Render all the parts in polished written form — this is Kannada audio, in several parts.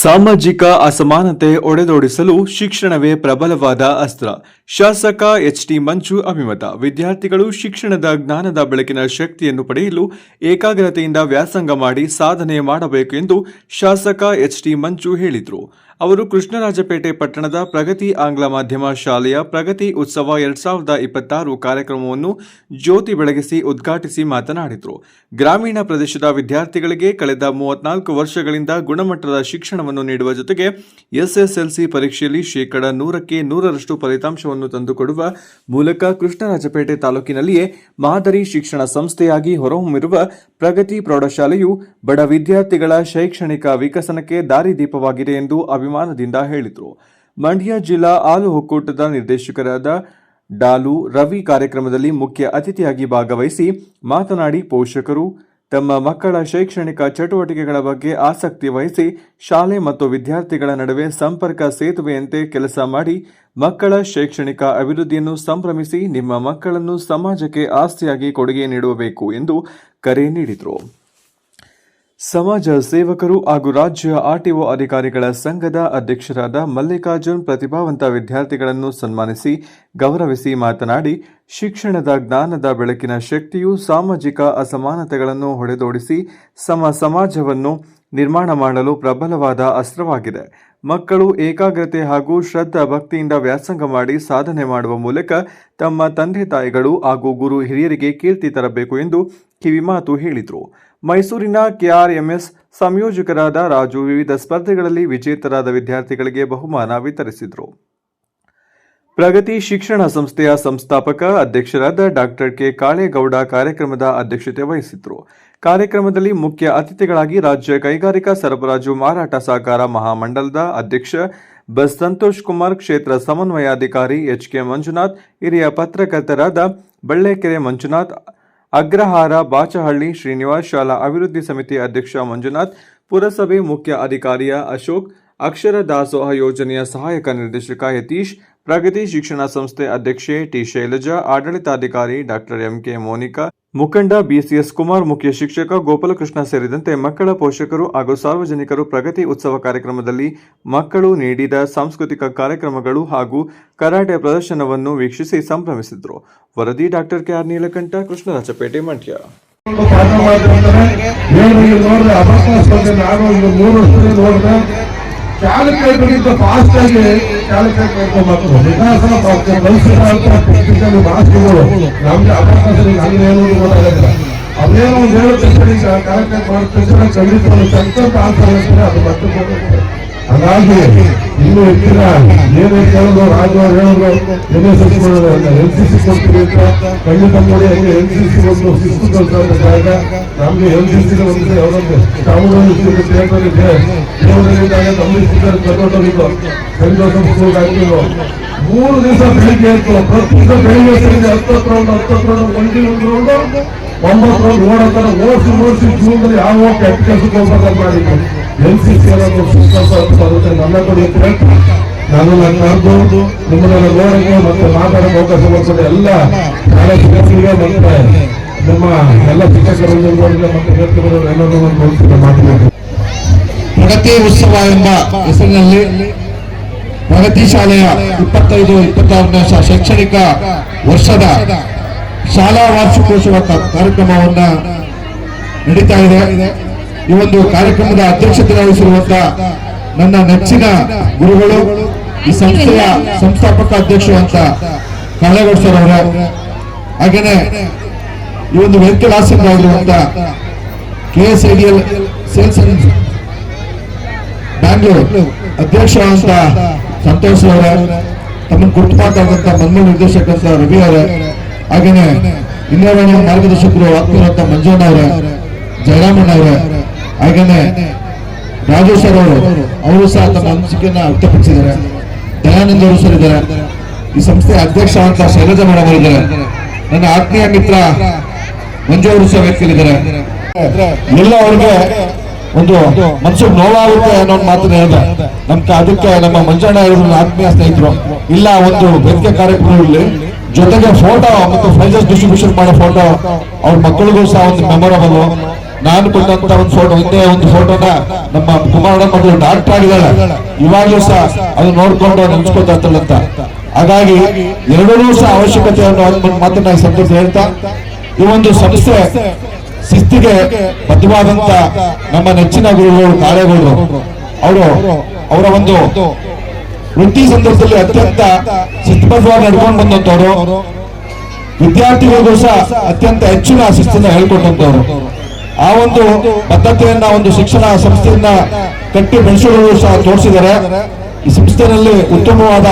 ಸಾಮಾಜಿಕ ಅಸಮಾನತೆ ಒಡೆದೋಡಿಸಲು ಶಿಕ್ಷಣವೇ ಪ್ರಬಲವಾದ ಅಸ್ತ್ರ. ಶಾಸಕ ಎಚ್.ಟಿ. ಮಂಜು ಅಭಿಮತ. ವಿದ್ಯಾರ್ಥಿಗಳು ಶಿಕ್ಷಣದ ಜ್ಞಾನದ ಬೆಳಕಿನ ಶಕ್ತಿಯನ್ನು ಪಡೆಯಲು ಏಕಾಗ್ರತೆಯಿಂದ ವ್ಯಾಸಂಗ ಮಾಡಿ ಸಾಧನೆ ಮಾಡಬೇಕು ಎಂದು ಶಾಸಕ ಎಚ್.ಟಿ. ಮಂಜು ಹೇಳಿದರು. ಅವರು ಕೃಷ್ಣರಾಜಪೇಟೆ ಪಟ್ಟಣದ ಪ್ರಗತಿ ಆಂಗ್ಲ ಮಾಧ್ಯಮ ಶಾಲೆಯ ಪ್ರಗತಿ ಉತ್ಸವ 2026 ಕಾರ್ಯಕ್ರಮವನ್ನು ಜ್ಯೋತಿ ಬೆಳಗಿಸಿ ಉದ್ಘಾಟಿಸಿ ಮಾತನಾಡಿದರು. ಗ್ರಾಮೀಣ ಪ್ರದೇಶದ ವಿದ್ಯಾರ್ಥಿಗಳಿಗೆ ಕಳೆದ 34 ವರ್ಷಗಳಿಂದ ಗುಣಮಟ್ಟದ ಶಿಕ್ಷಣವನ್ನು ನೀಡುವ ಜೊತೆಗೆ ಎಸ್ಎಸ್ಎಲ್ಸಿ ಪರೀಕ್ಷೆಯಲ್ಲಿ 100ಕ್ಕೆ 100ರಷ್ಟು ಫಲಿತಾಂಶವನ್ನು ತಂದುಕೊಡುವ ಮೂಲಕ ಕೃಷ್ಣರಾಜಪೇಟೆ ತಾಲೂಕಿನಲ್ಲಿಯೇ ಮಾದರಿ ಶಿಕ್ಷಣ ಸಂಸ್ಥೆಯಾಗಿ ಹೊರಹೊಮ್ಮಿರುವ ಪ್ರಗತಿ ಪ್ರೌಢಶಾಲೆಯು ಬಡ ವಿದ್ಯಾರ್ಥಿಗಳ ಶೈಕ್ಷಣಿಕ ವಿಕಸನಕ್ಕೆ ದಾರಿದೀಪವಾಗಿದೆ ಎಂದು ಅಭಿಮಾನದಿಂದ ಹೇಳಿದರು. ಮಂಡ್ಯ ಜಿಲ್ಲಾ ಹಾಲು ಒಕ್ಕೂಟದ ನಿರ್ದೇಶಕರಾದ ಡಾಲು ರವಿ ಕಾರ್ಯಕ್ರಮದಲ್ಲಿ ಮುಖ್ಯ ಅತಿಥಿಯಾಗಿ ಭಾಗವಹಿಸಿ ಮಾತನಾಡಿ, ಪೋಷಕರು ತಮ್ಮ ಮಕ್ಕಳ ಶೈಕ್ಷಣಿಕ ಚಟುವಟಿಕೆಗಳ ಬಗ್ಗೆ ಆಸಕ್ತಿ ವಹಿಸಿ ಶಾಲೆ ಮತ್ತು ವಿದ್ಯಾರ್ಥಿಗಳ ನಡುವೆ ಸಂಪರ್ಕ ಸೇತುವೆಯಂತೆ ಕೆಲಸ ಮಾಡಿ ಮಕ್ಕಳ ಶೈಕ್ಷಣಿಕ ಅಭಿವೃದ್ಧಿಯನ್ನು ಸಂಭ್ರಮಿಸಿ ನಿಮ್ಮ ಮಕ್ಕಳನ್ನು ಸಮಾಜಕ್ಕೆ ಆಸ್ತಿಯಾಗಿ ಕೊಡುಗೆ ನೀಡಬೇಕು ಎಂದು ಕರೆ ನೀಡಿದರು. ಸಮಾಜ ಸೇವಕರು ಹಾಗೂ ರಾಜ್ಯ ಆರ್ಟಿಒ ಅಧಿಕಾರಿಗಳ ಸಂಘದ ಅಧ್ಯಕ್ಷರಾದ ಮಲ್ಲಿಕಾರ್ಜುನ್ ಪ್ರತಿಭಾವಂತ ವಿದ್ಯಾರ್ಥಿಗಳನ್ನು ಸನ್ಮಾನಿಸಿ ಗೌರವಿಸಿ ಮಾತನಾಡಿ, ಶಿಕ್ಷಣದ ಜ್ಞಾನದ ಬೆಳಕಿನ ಶಕ್ತಿಯು ಸಾಮಾಜಿಕ ಅಸಮಾನತೆಗಳನ್ನು ಹೊಡೆದೋಡಿಸಿ ಸಮಾಜವನ್ನು ನಿರ್ಮಾಣ ಮಾಡಲು ಪ್ರಬಲವಾದ ಅಸ್ತ್ರವಾಗಿದೆ. ಮಕ್ಕಳು ಏಕಾಗ್ರತೆ ಹಾಗೂ ಶ್ರದ್ಧಾ ಭಕ್ತಿಯಿಂದ ವ್ಯಾಸಂಗ ಮಾಡಿ ಸಾಧನೆ ಮಾಡುವ ಮೂಲಕ ತಮ್ಮ ತಂದೆ ತಾಯಿಗಳು ಹಾಗೂ ಗುರು ಹಿರಿಯರಿಗೆ ಕೀರ್ತಿ ತರಬೇಕು ಎಂದು ಕಿವಿಮಾತು ಹೇಳಿದರು. ಮೈಸೂರಿನ ಕೆಆರ್ಎಂಎಸ್ ಸಂಯೋಜಕರಾದ ರಾಜು ವಿವಿಧ ಸ್ಪರ್ಧೆಗಳಲ್ಲಿ ವಿಜೇತರಾದ ವಿದ್ಯಾರ್ಥಿಗಳಿಗೆ ಬಹುಮಾನ ವಿತರಿಸಿದರು. ಪ್ರಗತಿ ಶಿಕ್ಷಣ ಸಂಸ್ಥೆಯ ಸಂಸ್ಥಾಪಕ ಅಧ್ಯಕ್ಷರಾದ ಡಾಕ್ಟರ್ ಕೆ ಕಾಳೇಗೌಡ ಕಾರ್ಯಕ್ರಮದ ಅಧ್ಯಕ್ಷತೆ ವಹಿಸಿದ್ದರು. ಕಾರ್ಯಕ್ರಮದಲ್ಲಿ ಮುಖ್ಯ ಅತಿಥಿಗಳಾಗಿ ರಾಜ್ಯ ಕೈಗಾರಿಕಾ ಸರಬರಾಜು ಮಾರಾಟ ಸಹಕಾರ ಮಹಾಮಂಡಲದ ಅಧ್ಯಕ್ಷ ಬಸ್ ಸಂತೋಷ್ ಕುಮಾರ್, ಕ್ಷೇತ್ರ ಸಮನ್ವಯಾಧಿಕಾರಿ ಎಚ್.ಕೆ. ಮಂಜುನಾಥ್, ಹಿರಿಯ ಪತ್ರಕರ್ತರಾದ ಬಳ್ಳೆಕೆರೆ ಮಂಜುನಾಥ್, ಅಗ್ರಹಾರ ಬಾಚಹಳ್ಳಿ ಶ್ರೀನಿವಾಸ್, ಶಾಲಾ ಅಭಿವೃದ್ಧಿ ಸಮಿತಿ ಅಧ್ಯಕ್ಷ ಮಂಜುನಾಥ್, ಪುರಸಭೆ ಮುಖ್ಯ ಅಧಿಕಾರಿಯ ಅಶೋಕ್, ಅಕ್ಷರ ದಾಸೋಹ ಯೋಜನೆಯ ಸಹಾಯಕ ನಿರ್ದೇಶಕ ಯತೀಶ್, ಪ್ರಗತಿ ಶಿಕ್ಷಣ ಸಂಸ್ಥೆ ಅಧ್ಯಕ್ಷೆ ಟಿ. ಶೈಲಜಾ, ಆಡಳಿತಾಧಿಕಾರಿ ಡಾಕ್ಟರ್ ಎಂ.ಕೆ. ಮೋನಿಕಾ, ಮುಖಂಡ ಬಿಸಿಎಸ್ ಕುಮಾರ್, ಮುಖ್ಯ ಶಿಕ್ಷಕ ಗೋಪಾಲಕೃಷ್ಣ ಸೇರಿದಂತೆ ಮಕ್ಕಳ ಪೋಷಕರು ಹಾಗೂ ಸಾರ್ವಜನಿಕರು ಪ್ರಗತಿ ಉತ್ಸವ ಕಾರ್ಯಕ್ರಮದಲ್ಲಿ ಮಕ್ಕಳು ನೀಡಿದ ಸಾಂಸ್ಕೃತಿಕ ಕಾರ್ಯಕ್ರಮಗಳು ಹಾಗೂ ಕರಾಟೆ ಪ್ರದರ್ಶನವನ್ನು ವೀಕ್ಷಿಸಿ ಸಂಭ್ರಮಿಸಿದರು. ವರದಿ ಡಾಕ್ಟರ್ ಕೆ.ಆರ್. ನೀಲಕಂಠ, ಕೃಷ್ಣರಾಜಪೇಟೆ, ಮಂಡ್ಯ. ಚಾಲಕರಿಗಿಂತ ಫಾಸ್ಟ್ ಆಗಿ ಚಾಲಕರು ಮಾಸ್ಕ್ಗಳು ನಮ್ಗೆ ಅಪಘಾತದಲ್ಲಿ ಅಲ್ಲಿ ಹೇಳೋದು ಗೊತ್ತಾಗಲ್ಲ. ಅದೇನೋ ಒಂದು ಹೇಳುತ್ತೆ ಕಾರ್ಯಕ್ರಮ ಮಾಡಿದ ಖಂಡಿತ ಸಂಕಲ್ಪ ಆಗ್ತಾರೆ, ಅದು ಮತ್ತೆ ಹಾಗಾಗಿ ಇನ್ನು ಹೆಚ್ಚಿನ ಏನೇ ಕೇಳಿದ್ರು ರಾಜು ಅವರು ಹೇಳಿದ್ರು NSS NCC ಕೊಡ್ತೀವಿ ಅಂತ ಖಂಡಿತ ನೋಡಿ. ಹಂಗೆ NCC ಒಂದು ಶಿಸ್ತು ಕಲ್ಸಾಗ ನಮ್ಗೆ NCC ಒಂದು ಯಾವ್ದೊಂದು ಚಾಮುಂಡಿ ಥಿಯೇಟರ್ ದೇವರಿದ್ದಾಗ ಗಮನಿಸಿದ್ದಾರೆ ಕರ್ನಾಟಕ ಸಂತೋಷ ಸ್ಕೂಲ್ ಆಗ್ತಿದ್ರು. 3 ದಿವಸ ಬೆಳಿಗ್ಗೆ ಇತ್ತು. ಪ್ರತಿ ದಿವಸ ಬೆಳಿಗ್ಗೆ ಸಂಜೆ 10 ರೌಂಡ್ ಒಂಟಿ ಒಂದು ರೌಂಡ್ 9 ರೌಂಡ್ ಓಡೋತರ ಓಡಿಸಿ ಜೀವನದಲ್ಲಿ ಯಾವ ಕೆಟ್ಟ ಕೆಲಸಕ್ಕೆ ಹೋಗ್ಬೇಕಂತ ಮಾಡಿದ್ರು. NCC ಅನ್ನೋದು ನನ್ನ ಕಡೆ ನಾನು ಕರೆದು ನಿಮ್ಮನ್ನೆಲ್ಲ ನೋಡಕ್ಕೆ ಮತ್ತೆ ಮಾತಾಡೋಕೆ ಅವಕಾಶ ಕೊಡ್ತದೆ. ಎಲ್ಲ ಶಾಲಾ ಶಿಕ್ಷಕರಿಗೆ ಮತ್ತೆ ನಮ್ಮ ಎಲ್ಲ ಶಿಕ್ಷಕರಿಗೆ ಮತ್ತೆ ವ್ಯಕ್ತಿಗಳು ಎಲ್ಲರೂ ಮಾತನಾಡಿ ಪ್ರಗತಿ ಉತ್ಸವ ಎಂಬ ಹೆಸರಿನಲ್ಲಿ ಪ್ರಗತಿ ಶಾಲೆಯ 25-26ನೇ ಶೈಕ್ಷಣಿಕ ವರ್ಷದ ಶಾಲಾ ವಾರ್ಷಿಕೋತ್ಸವ ಕಾರ್ಯಕ್ರಮವನ್ನ ನಡೀತಾ ಇದೆ. ಈ ಒಂದು ಕಾರ್ಯಕ್ರಮದ ಅಧ್ಯಕ್ಷತೆ ವಹಿಸಿರುವಂತಹ ನನ್ನ ನೆಚ್ಚಿನ ಗುರುಗಳು, ಈ ಸಂಸ್ಥೆಯ ಸಂಸ್ಥಾಪಕ ಅಧ್ಯಕ್ಷರು ಅಂತ ಕಾಳೇಗೌಡ ಸರ್ ಅವರು, ಹಾಗೇನೆ ಈ ಒಂದು ವೆಹಿಕಲ್ ಆಸೀನರಾಗಿರುವಂತ KSIDL ಸೇಲ್ಸ್ ಬ್ಯಾಂಗ್ಳೂರ್ ಅಧ್ಯಕ್ಷ ಅಂತ ಸಂತೋಷ್ ಅವರೇ, ತಮ್ಮನ್ನು ಗುರುತು ಮಾತಾಡಿದಂತ ಮನ್ಮೂಲ ನಿರ್ದೇಶಕಂತ ರವಿ ಅವರೇ, ಹಾಗೇನೆ ಇನ್ನೋವೇಣ ಮಾರ್ಗದರ್ಶಕರು ಆಗ್ತಿರುವಂತ ಮಂಜಣ್ಣ ಅವರೇ, ಜಯರಾಮಣ್ಣ ಅವರೇ, ಹಾಗೇನೆ ರಾಜು ಸರ್ ಅವರು ಸಹ ತಮ್ಮ ಅನಿಸಿಕೆಯನ್ನ ವ್ಯಕ್ತಪಡಿಸಿದ್ದಾರೆ. ದಯಾನಂದ ಅವರು ಸರ್ ಇದ್ದಾರೆ. ಈ ಸಂಸ್ಥೆಯ ಅಧ್ಯಕ್ಷ ಅಂತ ಶೈಲಜಾ ಮೇಡಮ್ ಅವರಿದ್ದಾರೆ. ನನ್ನ ಆತ್ಮೀಯ ಮಿತ್ರ ಮಂಜು ಅವರು ಸಹ ವೇದಿಕೆಯಲ್ಲಿದ್ದಾರೆ. ಎಲ್ಲ ಅವ್ರಿಗೆ ಒಂದು ಮನಸ್ಸಿಗೆ ನೋವಾಗುತ್ತೆ ಅನ್ನೋ ಮಾತನ್ನ ಹೇಳಿದೆ. ಅದಕ್ಕೆ ನಮ್ಮ ಮಂಜಣ್ಣ ಅವರು ಆತ್ಮೀಯ ಸ್ನೇಹಿತರು ಇಲ್ಲ ಒಂದು ವೇದಿಕೆ ಕಾರ್ಯಕ್ರಮದಲ್ಲಿ ಜೊತೆಗೆ ಫೋಟೋ ಮತ್ತು ಪ್ರೈಸಸ್ ಡಿಸ್ಟ್ರಿಬ್ಯೂಷನ್ ಮಾಡೋ ಫೋಟೋ ಅವ್ರ ಮಕ್ಕಳಿಗೂ ಸಹ ಒಂದು ಮೆಮೊರಬಲ್ ನಾನು ಕೊಟ್ಟಂತ ಒಂದು ಫೋಟೋ, ಹಿಂದೆ ಒಂದು ಫೋಟೋನ ನಮ್ಮ ಕುಮಾರಣ್ಣ ಮಗಳು ಡಾಕ್ಟರ್ ಆಗಿದ್ದಾಳೆ, ಇವಾಗಲೂ ಸಹ ಅದು ನೋಡ್ಕೊಂಡು ನೆನ್ಸ್ಕೊತಾ ಇರ್ತಾಳೆ ಅಂತ. ಹಾಗಾಗಿ ಎರಡೂ ಸಹ ಅವಶ್ಯಕತೆಯನ್ನು ಮಾತನ್ನ ಈ ಸಂದರ್ಭ ಹೇಳ್ತಾ, ಈ ಒಂದು ಸಂಸ್ಥೆ ಶಿಸ್ತಿಗೆ ಬದ್ಧವಾದಂತ ನಮ್ಮ ನೆಚ್ಚಿನ ಗುರುಗಳು ಕಾಳೇಗೌಡರು ಅವರ ಒಂದು ವೃತ್ತಿ ಸಂದರ್ಭದಲ್ಲಿ ಅತ್ಯಂತ ಶಿಸ್ತುಬದ್ಧವಾಗಿ ನಡ್ಕೊಂಡು ಬಂದಂತವ್ರು, ವಿದ್ಯಾರ್ಥಿಗಳಿಗೂ ಸಹ ಅತ್ಯಂತ ಹೆಚ್ಚಿನ ಶಿಸ್ತನ್ನ ಹೇಳ್ಕೊಟ್ಟಂತವ್ರು. ಆ ಒಂದು ಬದ್ಧತೆಯನ್ನ ಒಂದು ಶಿಕ್ಷಣ ಸಂಸ್ಥೆಯನ್ನ ಕಟ್ಟಿ ಬೆಳೆಸೋರು ಸಹ ತೋರಿಸಿದ್ದಾರೆ. ಈ ಸಂಸ್ಥೆಯಲ್ಲಿ ಉತ್ತಮವಾದ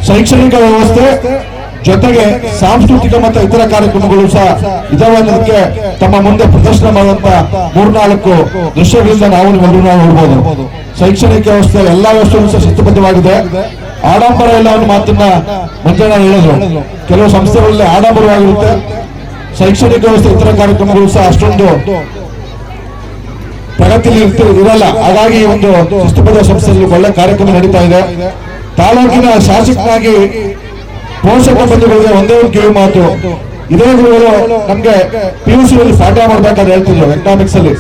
ಶೈಕ್ಷಣಿಕ ವ್ಯವಸ್ಥೆ ಜೊತೆಗೆ ಸಾಂಸ್ಕೃತಿಕ ಮತ್ತು ಇತರ ಕಾರ್ಯಕ್ರಮಗಳು ಸಹ ಇದಾವೆ ಅನ್ನೋದಕ್ಕೆ ತಮ್ಮ ಮುಂದೆ ಪ್ರದರ್ಶನ ಮಾಡುವಂತ 3-4 ದೃಶ್ಯಗಳಿಂದ ನಾವು ನಿಮ್ಮೆಲ್ಲರೂ ನೋಡ್ಬೋದು. ಶೈಕ್ಷಣಿಕ ವ್ಯವಸ್ಥೆ ಎಲ್ಲಾ ವ್ಯವಸ್ಥೆಗಳು ಸಹ ಶಿಸ್ತುಬದ್ಧವಾಗಿದೆ. ಆಡಂಬರ ಇಲ್ಲ ಅನ್ನೋ ಮಾತನ್ನ ಮಂಜಣ್ಣ ಹೇಳಿದ್ರು. ಕೆಲವು ಸಂಸ್ಥೆಗಳಲ್ಲಿ ಆಡಂಬರವಾಗಿರುತ್ತೆ, ಶೈಕ್ಷಣಿಕ ವ್ಯವಸ್ಥೆ ಇತರ ಕಾರ್ಯಕ್ರಮಗಳು ಸಹ ಅಷ್ಟೊಂದು ಪ್ರಗತಿಯಲ್ಲಿ ಇರಲ್ಲ. ಹಾಗಾಗಿ ಒಂದು ಶಿಸ್ತುಬದ್ಧ ಸಂಸ್ಥೆಯಲ್ಲಿ ಒಳ್ಳೆ ಕಾರ್ಯಕ್ರಮ ನಡೀತಾ ಇದೆ. ತಾಲೂಕಿನ ಶಾಸಕನಾಗಿ ಪೋಷಕ ಬಂಧುಗಳಿಗೆ ಒಂದೇ ಒಂದು ಕಿವಿ ಮಾತು, ಇದೇ ಗುರುಗಳು ನಮ್ಗೆ PUC ಪಾಠ ಮಾಡ್ಬೇಕಾದ್ರೆ ಹೇಳ್ತಿದ್ರು ಎಕನಾಮಿಕ್ಸ್ ಅಲ್ಲಿ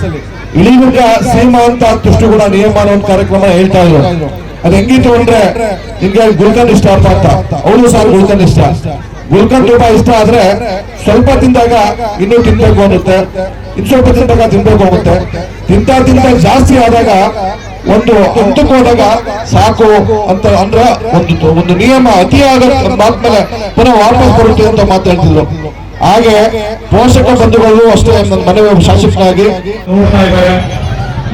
ಇಳಿಮುಖ ಸೀಮಾ ಅಂತ ತುಷ್ಟುಗುಣ ನಿಯಮ ಅನ್ನೋ ಒಂದು ಕಾರ್ಯಕ್ರಮ ಹೇಳ್ತಾ ಇದ್ರು. ಅದ್ ಹೆಂಗಿತ್ತು ಅಂದ್ರೆ ನಿಮ್ಗೆ ಗುಲ್ಕಂದ್ ಇಷ್ಟ ಅಂತ, ಅವಳು ಸಹ ಗುಲ್ಕಂದ್ ಇಷ್ಟ. ಗುಲ್ಕಂದ್ ತುಂಬಾ ಇಷ್ಟ ಆದ್ರೆ ಸ್ವಲ್ಪ ತಿಂದಾಗ ಇನ್ನೂ ತಿನ್ಬೇಕು ಅನ್ನುತ್ತೆ, ಇನ್ ಸ್ವಲ್ಪ ತಿಂದಾಗ ತಿನ್ಬೇಕು ಹೋಗುತ್ತೆ. ತಿಂತ ಜಾಸ್ತಿ ಆದಾಗ ಒಂದು ಹಂತಕ್ಕೆ ಹೋದಾಗ ಸಾಕು ಅಂತ ಅಂದ್ರೆ ಒಂದು ನಿಯಮ ಅತಿ ಆದ್ಮೇಲೆ ಪುನಃ ವಾಪಸ್ ಬರುತ್ತೆ ಅಂತ ಮಾತಾಡ್ತಿದ್ರು. ಹಾಗೆ ಪೋಷಕ ಬಂಧುಗಳು ಅಷ್ಟೇ ನನ್ನ ಮನೆ ಶಾಸಕನಾಗಿ ನೋಡ್ತಾ ಇದ್ದಾರೆ.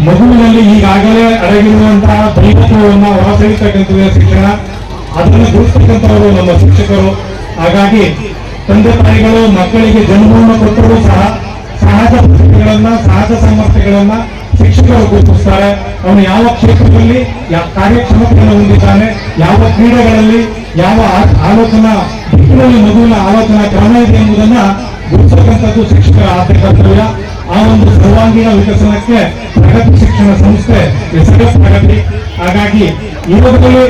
ಮಗುವಿನಲ್ಲಿ ಈಗಾಗಲೇ ಅಡಗಿರುವಂತಹ ದೈವತ್ವವನ್ನು ಹೊರತೆಗೆಯತಕ್ಕಂಥದ್ದು ಶಿಕ್ಷಣ, ಅದನ್ನು ಗುರುತಿಸ್ತಕ್ಕಂಥವರು ನಮ್ಮ ಶಿಕ್ಷಕರು. ಹಾಗಾಗಿ ತಂದೆ ತಾಯಿಗಳು ಮಕ್ಕಳಿಗೆ ಜನ್ಮವನ್ನು ಕೊಟ್ಟರೂ ಸಹ ಸಹಜ ಪ್ರತಿಭೆಗಳನ್ನ, ಸಹಜ ಸಾಮರ್ಥ್ಯಗಳನ್ನ ಶಿಕ್ಷಕರು ಗುರುತಿಸ್ತಾರೆ. ಅವನು ಯಾವ ಕ್ಷೇತ್ರದಲ್ಲಿ ಕಾರ್ಯಕ್ಷಮತೆಯನ್ನು ಹೊಂದಿದ್ದಾನೆ, ಯಾವ ಕ್ರೀಡೆಗಳಲ್ಲಿ, ಯಾವ ಆಲೋಚನಾ ದಿಕ್ಕಿನಲ್ಲಿ ಮಗುವಿನ ಆಲೋಚನಾ ಕ್ರಮ ಇದೆ ಎಂಬುದನ್ನ ಗುರುತಿಸತಕ್ಕಂಥದ್ದು ಶಿಕ್ಷಕರ ಆದ್ಯ ಕರ್ತವ್ಯ. ಆ ಒಂದು ಸರ್ವಾಂಗೀಣ ವಿಕಸನಕ್ಕೆ ಪ್ರಗತಿ ಶಿಕ್ಷಣ ಸಂಸ್ಥೆ ಹೆಸರು ಪ್ರಗತಿ. ಹಾಗಾಗಿ ಯುವಕರಲ್ಲಿ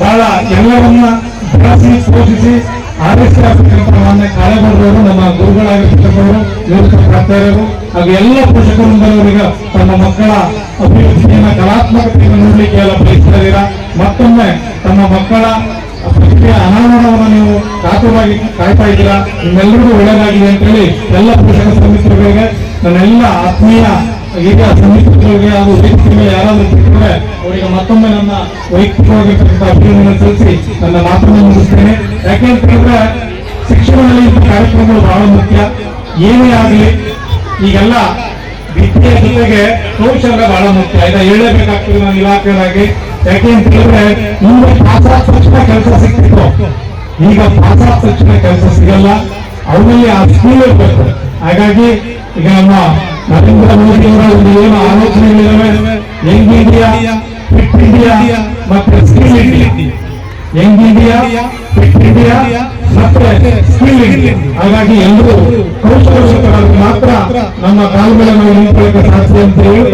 ಬಹಳ ಎಲ್ಲವನ್ನ ಬೆಳೆಸಿ ಪೋಷಿಸಿ ಆರೈಸಲಾಗಿರ್ತಕ್ಕಂಥ ಮಾನ್ಯ ಕಾಳೇಗೌಡರವರು ನಮ್ಮ ಗುರುಗಳಾಗಿರ್ತಕ್ಕಂಥವರು, ನಿವೃತ್ತ ಪ್ರಾಚಾರ್ಯರು ಹಾಗೂ ಎಲ್ಲ ಪೋಷಕರುಗಳಿಗೆ ತಮ್ಮ ಮಕ್ಕಳ ಅಭಿವೃದ್ಧಿಯನ್ನ, ಕಲಾತ್ಮಕತೆಯನ್ನು ನೋಡ್ಲಿಕ್ಕೆ ಎಲ್ಲ ಬಯಸಿದ್ದೀರಾ. ಮತ್ತೊಮ್ಮೆ ತಮ್ಮ ಮಕ್ಕಳ ಪ್ರತಿಭೆಯ ಅನಾವರಣವನ್ನು ನೀವು ಕಾತುರವಾಗಿ ಕಾಯ್ತಾ ಇದ್ದೀರಾ. ನಿಮ್ಮೆಲ್ಲರಿಗೂ ಒಳ್ಳೆಯದಾಗಿದೆ ಅಂತ ಹೇಳಿ ಎಲ್ಲ ಪೋಷಕ ಸಮಿತಿಗಳಿಗೆ, ನನ್ನೆಲ್ಲ ಆತ್ಮೀಯ ಹಿರಿಯ ಸಮಿತಿಗಳಿಗೆ ಹಾಗೂ ವೇದಿಕೆ ಯಾರಾದರೂ ಸಿಕ್ಕಿದ್ರೆ ಅವರಿಗೆ ಮತ್ತೊಮ್ಮೆ ನನ್ನ ವೈಯಕ್ತಿಕವಾಗಿರ್ತಕ್ಕಂಥ ಅಭಿನಂದನೆ ಸಲ್ಲಿಸಿ ನನ್ನ ಮಾತನ್ನು ಮುಗಿಸ್ತೇನೆ. ಯಾಕೆಂತ ಹೇಳಿದ್ರೆ ಶಿಕ್ಷಣದಲ್ಲಿ ಇಂಥ ಕಾರ್ಯಕ್ರಮಗಳು ಬಹಳ ಮುಖ್ಯ. ಏನೇ ಆಗಲಿ ಈಗೆಲ್ಲ ವಿದ್ಯೆಯ ಜೊತೆಗೆ ಕೌಶಲ್ಯ ಬಹಳ ಮುಖ್ಯ. ಇದನ್ನ ಹೇಳಬೇಕಾಗ್ತದೆ ನಾನು ಇಲಾಖೆಯಾಗಿ. ಯಾಕೆ ಅಂತ ಹೇಳಿದ್ರೆ ಮುಂದೆ ಪಾಸಾದ ತಕ್ಷಣ ಕೆಲಸ ಸಿಗ್ತಿತ್ತು, ಈಗ ಪಾಸಾದ ತಕ್ಷಣ ಕೆಲಸ ಸಿಗಲ್ಲ. ಅವರಲ್ಲಿ ಆ ಸ್ಕಿಲ್ ಇರಬೇಕು. ಹಾಗಾಗಿ ಈಗ ನಮ್ಮ ನರೇಂದ್ರ ಮೋದಿ ಅವರ ಒಂದು ಏನು ಆಲೋಚನೆಗಳಿವೆ, ಯಂಗ್ ಇಂಡಿಯಾ, ಫಿಟ್ ಇಂಡಿಯಾ ಮತ್ತೆ skill India, Young India, fit India ಮತ್ತೆ ಸ್ಕಿಲ್ ಇಂಡಿಯಾ. ಹಾಗಾಗಿ ಎಲ್ಲರೂ ಕೌಶಲ್ಯವಂತರಾಗಿ ಮಾತ್ರ ನಮ್ಮ ಕಾಲ ಮೇಲೆ ನಾವು ನಿಂತ್ಕೊಳ್ಳಿಕ್ಕೆ ಸಾಧ್ಯ ಅಂತ ಹೇಳಿ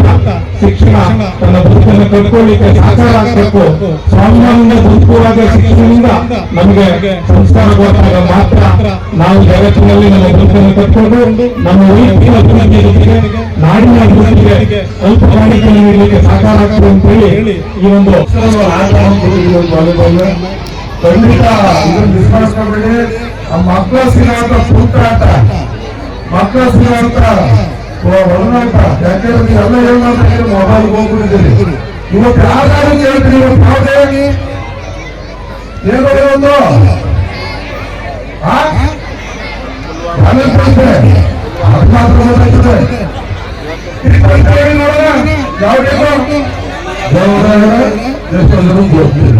ಶಿಕ್ಷಣ ತನ್ನ ಬದುಕನ್ನು ಕಟ್ಕೊಳ್ಳಿಕ್ಕೆ ಸಹಕಾರ ಆಗಬೇಕು. ಸ್ವಾಭಿಮಾನದಿಂದ ಬದುಕುವಾಗ ಶಿಕ್ಷಣದಿಂದ ನಮಗೆ ಸಂಸ್ಕಾರ ಕೊಟ್ಟಾಗ ಮಾತ್ರ ನಾವು ಜಗತ್ತಿನಲ್ಲಿ ನಮ್ಮ ಬದುಕನ್ನು ಕಟ್ಕೊಂಡು ನಮ್ಮ ವೈಯಕ್ತಿಕ ಅಭಿವೃದ್ಧಿಯ ಜೊತೆಗೆ ನಾಡಿನ ಅಭಿವೃದ್ಧಿಗೆ ಅಲ್ಪ ಕಾಣಿಕೆ ನೀಡಲಿಕ್ಕೆ ಸಹಕಾರ ಆಗ್ತದೆ ಅಂತ ಹೇಳಿ ಈ ಒಂದು ಖಂಡಿತ ಇದನ್ನು ಡಿಸ್ಕಸ್ ಮಾಡಬೇಡಿ. ಆ ಮಕ್ಕಳ ಸಿಗೋಂತ ಪುಟ್ಟಾಟ, ಮಕ್ಕಳ ಸಿಗೋಂತ ಒಳನಾಟ, ಯಾಕೆಂದ್ರೆ ನೀವೆಲ್ಲ ಏನ್ ಮಾಡ್ತೀರಿ, ಮೊಬೈಲ್ ಹೋಗ್ಬಿಟ್ಟಿದ್ದೀರಿ. ಇವತ್ತು ಯಾರು ಕೇಳ್ತೀರಿ, ಇವತ್ತು ಯಾವುದೇ ಏನೋ ಒಂದು ಅದು ಮಾತ್ರ ಗೊತ್ತಾಗ್ತದೆ. ಯಾವುದೇ ಎಷ್ಟೋ ಜನ ಹೋಗ್ತೀರಿ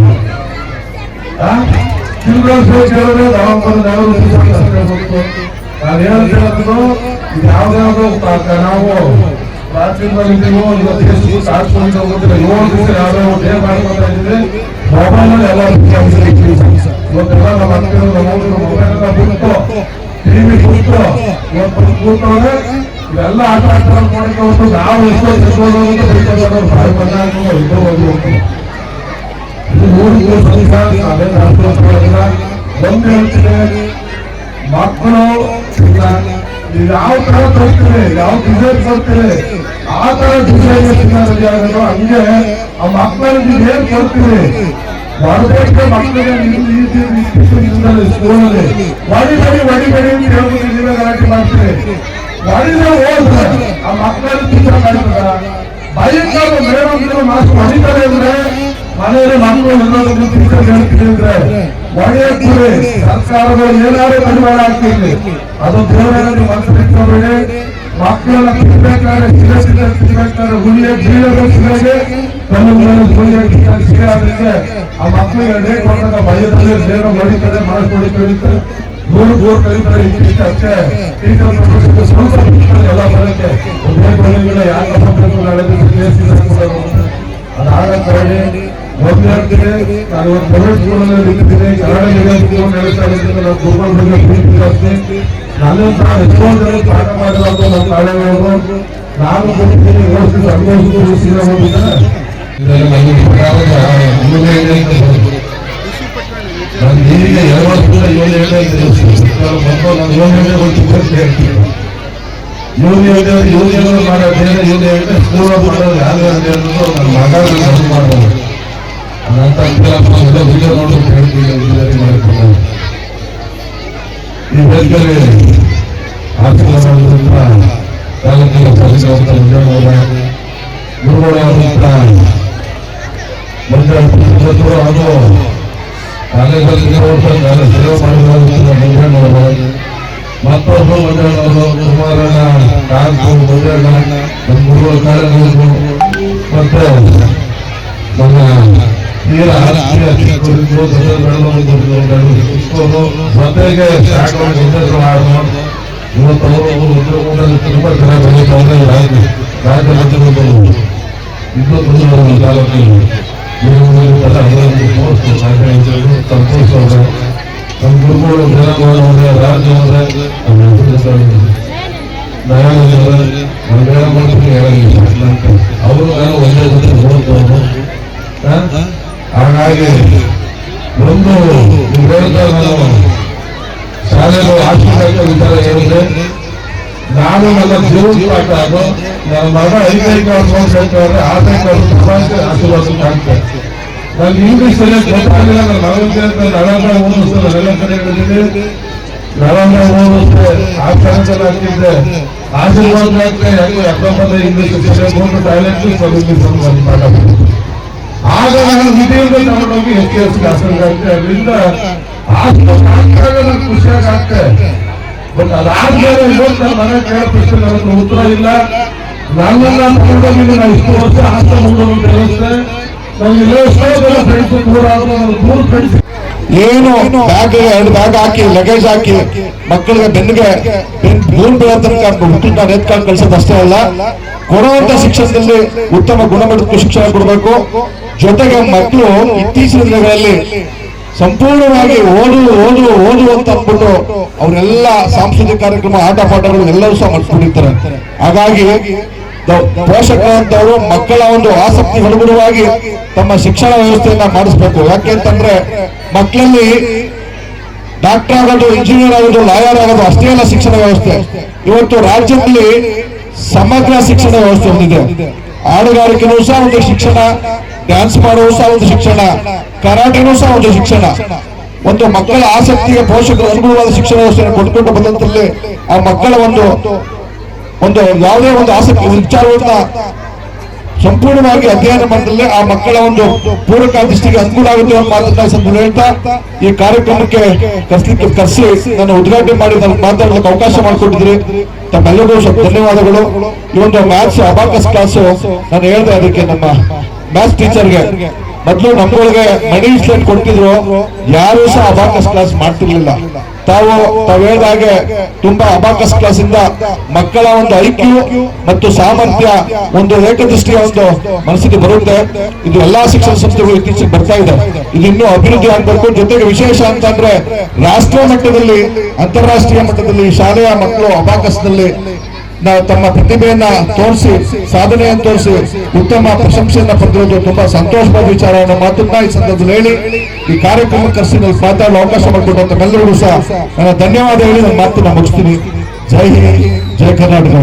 ಯಾವ್ದಾದ್ರು ನಾವು ರಾಜ್ಯದಲ್ಲಿದ್ದೀವೋ ಫೇಸ್ಬುಕ್ ಹಾಕ್ಕೊಂಡು ಹೋಗ್ತೀವಿ, 7 ದಿವಸ ಯಾವ್ದಾದ್ರು ಡೇ ಮಾಡ್ಕೊತಾ ಇದ್ದೀವಿ. ಮೊಬೈಲ್ ನಲ್ಲಿ ಎಲ್ಲ ಇವತ್ತೆಲ್ಲ ನಮ್ಮ ಹತ್ತಿರ ಮೊಬೈಲ್ ಎಲ್ಲ ಬಿಟ್ಟು ಟಿವಿ ಬಿಟ್ಟು ಇವತ್ತು ಕೂತವ್ರೆ. ಇವೆಲ್ಲ ಆಟ ಮಾಡ್ಕೊಂಡು ನಾವು ಎಷ್ಟೋ ತೆಗೆದುಕೊಂಡು ಬಾಯಿ ಬಂದಾಗ ಹೋಗ್ತೀವಿ. ಒಂದು ಹೇಳ್ತಿದೆ, ಮಕ್ಕಳು ಯಾವ ತರ ತೋರಿಸ್ತೀರಿ, ಯಾವ ಡಿಸೈನ್ ಕೊಡ್ತೀರಿ, ಆ ತರ ಡಿಸೈನ್ ರೆಡಿ ಆಗೋದು. ಹಂಗೆ ಆ ಮಕ್ಕಳಿಗೆ ಏನ್ ಕೊಡ್ತೀರಿ, ಹೊರದೇಶಕ್ಕೆ ಮಕ್ಕಳಿಗೆ ಸ್ಕೂಲಲ್ಲಿ ಹೊಡಿಬೇಡಿ ಅಂತ ಹೇಳ್ಬಿಟ್ಟು ನೀವೇ ಗಲಾಟೆ ಮಾಡ್ತೀರಿ. ಹೊಡಿದ್ರೆ ಹೋದ್ರೆ ಆ ಮಕ್ಕಳಲ್ಲಿ ಟೀಚರ್ ಕಾಯ್ತದ, ಬೈಕಾದ ಮೇಡಮ್ ಮಾಸ್ಕ್ ಹೊಡಿತಾರೆ ಅಂದ್ರೆ ಮನೆಯಲ್ಲಿ ಮಕ್ಕಳು ಎಲ್ಲರೂ ಟೀಚರ್ ಹೇಳ್ತೀವಿ ಅಂದ್ರೆ ಹೊಡೆಯಕ್ಕೆ ಸರ್ಕಾರಗಳು ಏನಾದ್ರು ಕಡಿವಾಣ ಆಗ್ತಿರ್ಲಿ, ಅದು ದೇವರಲ್ಲಿ ಮನಸ್ಸು ಇಟ್ಕೋಬೇಡಿ. ಮಕ್ಕಳನ್ನ ತಿನ್ಬೇಕಾದ್ರೆ ತಿನ್ಬೇಕಾದ್ರೆ ಹುಲಿಯ ಜೀವನ ಸಿಗದೆ ಸಿಗ ಆದ್ರೆ ಆ ಮಕ್ಕಳಿಗೆ ರೇಟ್ ಕೊಟ್ಟಾಗ ಭಯದಲ್ಲಿ ದೇವ ಹೊಡಿತಾರೆ, ಮನಸ್ಸು ಹೊಡಿತಾರೆ, ದೂರ ಕರೀತಾರೆ. ಇತ್ತೀಚೆ ಅಷ್ಟೇ ಟೀಚರ್ ಸ್ವಲ್ಪ ಎಲ್ಲ ಬರೋಕ್ಕೆ ಯಾಕೆ ಅದಾಗತ್ತೆ. ಒಂದು ಹೇಳ್ತೀನಿ, ನಾನು ಒಂದು ಪ್ರೈವೇಟ್ ಸ್ಕೂಲಲ್ಲಿ ಇರ್ತೀನಿ, ಕನ್ನಡ ಮೀಡಿಯಂ ಸ್ಕೂಲ್ ನಡೆಸ್ತಾ ಇದ್ದೀನಿ. ನಾನು ಗುರುಗಳ ಬಗ್ಗೆ ಪ್ರೀತಿ ಜಾಸ್ತಿ. ನನ್ನಂತ ಎಷ್ಟೊಂದು ಜನ ಪಾಠ ಮಾಡಿರೋದು ನಮ್ಮ ಶಾಲೆಗಳವರು. ನಾನು ಕೊಡ್ತೀನಿ ಓದಿಸಿ ಅನುಭವಿಸಿದ ಹೋಗಿದ್ದೆ. ನಾನು ಈಗ 2 ವರ್ಷದಿಂದ 7 ನಾನು 7 ಹೋಗ್ತಿದ್ದೆ ಹೇಳ್ತೀನಿ. ಯೂನಿಯನ್ ಮಾಡೋ ಬೇರೆ ಯೂನಿಯನ್ ಸ್ಕೂಲ್ ಮಾಡೋದು ಯಾರು ಅನ್ನೋದು ನನ್ನ ಮಗ ಮಾಡೋದು. ನಂತ ವಿಡಿಯೋ ನೋಡ್ಬಿಟ್ಟು ಹೇಳ್ತೀನಿ ಇಂಜಿನಿಯರಿಂಗ್ ಮಾಡಿಕೊಂಡು ಈ ವೇದಿಕೆಯಲ್ಲಿ ಆಶೀರ್ವಾದ ಮಾಡೋದ್ರಿಂದ ತಾಲೂಕಿನ ಪರಿಸರ ಮಂಜಣ್ಣವರ ಗುರುಗಳಾದಂಥ ಮಂಜಣ್ಣ ಅದು ಕಾಲೇಜಲ್ಲಿ ನಾನು ಸೇವೆ ಮಾಡಿರುವಂಥ ಮಂಜಣ್ಣವರು, ಮತ್ತೊಬ್ಬರು ಮಂಜಣ್ಣವರು, ಕುಮಾರಣ್ಣ, ಕಾಂತು, ಮಂಜಣ್ಣ, ನಮ್ಮ ಗುರುಗಳ ಕಾರ್ಯಗಳು ಮತ್ತೆ ನಮ್ಮ ತೀರ ಆತ್ಮೀಯ ಶಿಕ್ಷಕರು ಜೊತೆಗೆ ಇವತ್ತವರು ತುಂಬಾ ಚೆನ್ನಾಗಿ ಬೆಳೀತಾರೆ. ರಾಜ್ಯ ಮಟ್ಟದಲ್ಲಿ ಇನ್ನೂ ತುಂಬ ತಾಲೂಕಿನಲ್ಲಿ ಸಂತೋಷ ಅವರೇ, ನಮ್ಮ ಗುರುಗಳು ಜನಗೌಡವರೇ, ರಾಜ್ಯವರೇ, ದಯಾನಂದವರೇ, ನಮ್ಮ ಬೇರೆ ಮಾಡ್ತೀನಿ ಹೇಳಂಗಿಲ್ಲ, ಅವರು ನಾನು ಒಂದೇ ಜೊತೆ ನೋಡ್ಬೋದು. ಹಾಗಾಗಿ ಒಂದು ನಾನು ಶಾಲೆಗಳು ಆಶೀರ್ವಾದ ವಿಚಾರ ಹೇಳಿದ್ರೆ ನಾನು ನನ್ನ ಜೀವನ ಪಾಠ ಅದು ನನ್ನ ಮಗ 5 ಹೇಳ್ತಾರೆ 6 ಆಶೀರ್ವಾದ ಕಾಣ್ತಾರೆ. ನಾನು ಇಂಗ್ಲಿಷ್ ಗೊತ್ತಾಗಲಿಲ್ಲ, ನನ್ನ ಮಗನ ನಳಂದ ಓದಿಸ್ತೇನೆ, ನಾನೆಲ್ಲ ಕಡೆ ಹೇಳಿದ್ದೀನಿ, ನಳಂದ ಓದಿಸ್ತೇ ಆ ಚಾನ್ಸಲ್ ಆಗ್ತಿದ್ದೆ. ಆಶೀರ್ವಾದ ಆಗ್ತದೆ ಯಾಕೆ 19 ಇಂಗ್ಲಿಷ್ ಟಾಯ್ಲೆಟ್ ಇಂಗ್ಲಿಷ್ ಪಾಠ. ಆಗ ನಾನು ವಿಧಿಯಿಂದ ತಗೊಂಡೋಗಿ SKS ಹಾಸ್ಪಿಟಲ್ ಅದರಿಂದ ಹಾಸ್ಪಿಟಲ್ ಖುಷಿಯಾಗಿ ಆಗ್ತದೆ. ಬಟ್ ಅದಾದ್ಮೇಲೆ ಇವತ್ತು ಮನೆ ಕೇಳೋ ಪ್ರಶ್ನೆ ನನಗೆ ಉತ್ತರ ಇಲ್ಲ. ನನ್ನೆಲ್ಲ ತಗೊಂಡೋಗಿ ನಾವು ಇಷ್ಟು ವರ್ಷ ಹಾಸ್ಪಿಟಲ್ ಮುಂದೋಗಿ ವ್ಯವಸ್ಥೆ ನಮ್ಗೆ ಇಲ್ಲೋ ಫ್ರೆಂಡ್ಸ್ ದೂರ ಆದ್ರೂ ದೂರ ಫ್ರೆಂಡ್ಸ್ ಏನು ಬ್ಯಾಗ್ 2 ಬ್ಯಾಗ್ ಹಾಕಿ ಲಗೇಜ್ ಹಾಕಿ ಮಕ್ಕಳಿಗೆ ಬೆನ್ನಿಗೆ ಮೂರು ಬೀಳೋ ತನಕ ಹುಟ್ಟಿನ ಎತ್ಕೊಂಡು ಕಳ್ಸೋದು ಅಷ್ಟೇ ಅಲ್ಲ, ಕೊಡುವಂತ ಶಿಕ್ಷಣದಲ್ಲಿ ಉತ್ತಮ ಗುಣಮಟ್ಟದ ಶಿಕ್ಷಣ ಕೊಡಬೇಕು. ಜೊತೆಗೆ ಮಕ್ಕಳು ಇತ್ತೀಚಿನ ದಿನಗಳಲ್ಲಿ ಸಂಪೂರ್ಣವಾಗಿ ಓದು ಅಂತ ಅಂದ್ಬಿಟ್ಟು ಅವರೆಲ್ಲ ಸಾಂಸ್ಕೃತಿಕ ಕಾರ್ಯಕ್ರಮ, ಆಟ ಪಾಠಗಳು ಎಲ್ಲವೂ ಸಹ ಮಾಡಿಸ್ಕೊಂಡಿರ್ತಾರೆ. ಹಾಗಾಗಿ ಪೋಷಕರಂತವರು ಮಕ್ಕಳ ಒಂದು ಆಸಕ್ತಿ ಅನುಗುಣವಾಗಿ ತಮ್ಮ ಶಿಕ್ಷಣ ವ್ಯವಸ್ಥೆಯನ್ನ ಮಾಡಿಸ್ಬೇಕು. ಯಾಕೆಂತಂದ್ರೆ ಮಕ್ಕಳಲ್ಲಿ ಡಾಕ್ಟರ್ ಆಗೋದು, ಇಂಜಿನಿಯರ್ ಆಗೋದು, ಲಾಯರ್ ಆಗೋದು ಅಷ್ಟೇ ಅಲ್ಲ ಶಿಕ್ಷಣ ವ್ಯವಸ್ಥೆ. ಇವತ್ತು ರಾಜ್ಯದಲ್ಲಿ ಸಮಗ್ರ ಶಿಕ್ಷಣ ವ್ಯವಸ್ಥೆ ಹೊಂದಿದೆ. ಹಾಡುಗಾರಿಕೆನೂ ಸಹ ಒಂದು ಶಿಕ್ಷಣ, ಡ್ಯಾನ್ಸ್ ಮಾಡೋದು ಸಹ ಒಂದು ಶಿಕ್ಷಣ, ಕರಾಟೆನೂ ಸಹ ಒಂದು ಶಿಕ್ಷಣ. ಒಂದು ಮಕ್ಕಳ ಆಸಕ್ತಿಗೆ ಪೋಷಕರು ಅನುಗುಣವಾದ ಶಿಕ್ಷಣ ವ್ಯವಸ್ಥೆಯನ್ನು ಕೊಟ್ಕೊಂಡು ಬಂದಂತಲ್ಲಿ ಆ ಮಕ್ಕಳ ಒಂದು ಯಾವುದೇ ಒಂದು ಆಸಕ್ತಿ ವಿಚಾರವನ್ನ ಸಂಪೂರ್ಣವಾಗಿ ಅಧ್ಯಯನ ಮಾಡಿದಲ್ಲಿ ಆ ಮಕ್ಕಳ ಒಂದು ಪೂರಕ ದೃಷ್ಟಿಗೆ ಅನುಕೂಲ ಆಗುತ್ತೆ ಅನ್ನೋ ಮಾತನ್ನ ಸಂದರ್ಭ ಹೇಳ್ತಾ ಈ ಕಾರ್ಯಕ್ರಮಕ್ಕೆ ಕರೆಸಿ ನಾನು ಉದ್ಘಾಟನೆ ಮಾಡಿ ನನಗೆ ಮಾತಾಡಲಿಕ್ಕೆ ಅವಕಾಶ ಮಾಡಿಕೊಟ್ಟಿದ್ರಿ. ತಮ್ಮೆಲ್ಲರಿಗೂ ಸ್ವಲ್ಪ ಧನ್ಯವಾದಗಳು. ಈ ಒಂದು ಮ್ಯಾಥ್ಸ್ ಅಬಾಕಸ್ ಕ್ಲಾಸು ನಾನು ಹೇಳಿದೆ, ಅದಕ್ಕೆ ನಮ್ಮ ಮ್ಯಾಥ್ಸ್ ಟೀಚರ್ಗೆ ಮೊದಲು ನಮ್ಮಗಳಿಗೆ ಮನಿ ಸ್ಲೇಟ್ ಕೊಡ್ತಿದ್ರು, ಯಾರು ಸಹ ಅಬಾಕಸ್ ಕ್ಲಾಸ್ ಮಾಡ್ತಿರ್ಲಿಲ್ಲ. ತಾವು ಹೇಳಿದ ಹಾಗೆ ತುಂಬಾ ಅಬಾಕಸ್ ಕ್ಲಾಸ್ ಇಂದ ಮಕ್ಕಳ ಒಂದು ಐಕ್ಯೂ ಮತ್ತು ಸಾಮರ್ಥ್ಯ, ಒಂದು ಏಕದೃಷ್ಟಿಯ ಒಂದು ಮನಸ್ಸಿಗೆ ಬರುತ್ತೆ. ಇದು ಎಲ್ಲಾ ಶಿಕ್ಷಣ ಸಂಸ್ಥೆಗಳು ಇತ್ತೀಚೆಗೆ ಬರ್ತಾ ಇದೆ. ಇದು ಇನ್ನೂ ಅಭಿವೃದ್ಧಿ ಆಗ್ಬೇಕು. ಜೊತೆಗೆ ವಿಶೇಷ ಅಂತಂದ್ರೆ ರಾಷ್ಟ್ರೀಯ ಮಟ್ಟದಲ್ಲಿ, ಅಂತಾರಾಷ್ಟ್ರೀಯ ಮಟ್ಟದಲ್ಲಿ ಶಾಲೆಯ ಮಕ್ಕಳು ಅಬಾಕಸ್ನಲ್ಲಿ ನಾವು ತಮ್ಮ ಪ್ರತಿಭೆಯನ್ನ ತೋರಿಸಿ, ಸಾಧನೆಯನ್ನು ತೋರಿಸಿ ಉತ್ತಮ ಪ್ರಶಂಸೆಯನ್ನ ಪಡೆದಿರೋದು ತುಂಬಾ ಸಂತೋಷವಾದ ವಿಚಾರ ಅನ್ನೋ ಮಾತನ್ನ ಈ ಸಂದರ್ಭದಲ್ಲಿ ಹೇಳಿ ಈ ಕಾರ್ಯಕ್ರಮ ಕರೆಸಿ ಮಾತಾಡಲು ಅವಕಾಶ ಮಾಡಿಕೊಟ್ಟಂತ ಎಲ್ಲರಿಗೂ ಸಹ ನನ್ನ ಧನ್ಯವಾದ ಹೇಳಿ ನನ್ನ ಮಾತನ್ನ ಮುಗಿಸ್ತೀನಿ. ಜೈ ಹಿಂದ್, ಜೈ ಕರ್ನಾಟಕ.